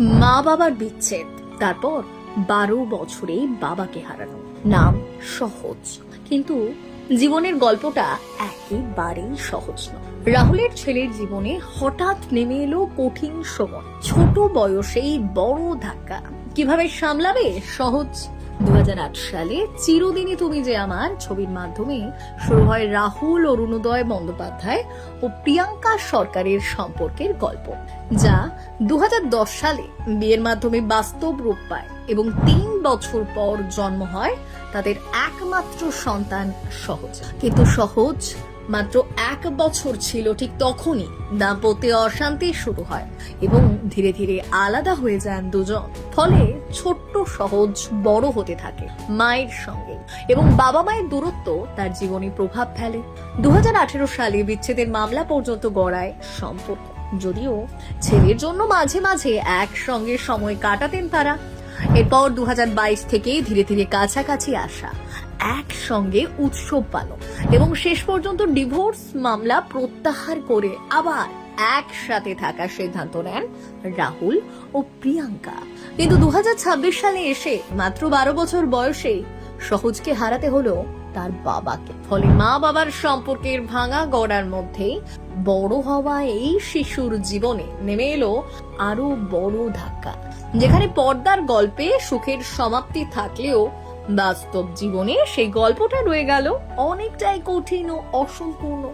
মা বাবার বিচ্ছেদ, তারপর 12 বছরে বাবাকে হারানো। নাম সহজ, কিন্তু জীবনের গল্পটা একেবারেই সহজ নয়। রাহুলের ছেলের জীবনে হঠাৎ নেমে এলো কঠিন সময়, ছোট বয়সেই বড় ধাক্কা। কিভাবে সামলাবে সহজ? 2008 সালে চিরদিনই তুমি যে আমার ছবির মাধ্যমে শুরু হয় রাহুল, অরুণোদয় বন্দ্যোপাধ্যায় ও প্রিয়াঙ্কা সরকারের সম্পর্কের গল্প, যা 2010 সালে বিয়ের মাধ্যমে বাস্তব রূপ পায় এবং 3 বছর পর জন্ম হয় তাদের একমাত্র সন্তান সহজ। কিন্তু সহজ মাত্র 1 বছর ছিল ঠিক তখনই দাম্পত্য অশান্তি শুরু হয় এবং ধীরে ধীরে আলাদা হয়ে যান দুজন। ফলে ছোট্ট সহজ বড় হতে থাকে মায়ের সঙ্গে এবং বাবা মায়ের দূরত্ব তার জীবনে প্রভাব ফেলে। 2018 সালে বিচ্ছেদের মামলা পর্যন্ত গড়ায় সম্পর্ক, যদিও ছেলের জন্য মাঝে মাঝে একসঙ্গে সময় কাটাতেন তারা। এরপর 2022 থেকে ধীরে ধীরে কাছাকাছি আসা, একসঙ্গে উৎসব পালন এবং শেষ পর্যন্ত ডিভোর্স মামলা প্রত্যাহার করে আবার একসাথে থাকার সিদ্ধান্ত নেন রাহুল ও প্রিয়াঙ্কা। কিন্তু 2026 সালে এসে মাত্র 12 বছর বয়সে সহজকে হারাতে হলো তার বাবাকে। ফলে মা বাবার সম্পর্কের ভাঙা গড়ার মধ্যেই বড় হওয়া এই শিশুর জীবনে নেমে এলো আরো বড় ধাক্কা, যেখানে পর্দার গল্পে সুখের সমাপ্তি থাকলেও বাস্তব জীবনে সেই গল্পটা রয়ে গেল অনেকটাই কঠিন ও অসম্পূর্ণ।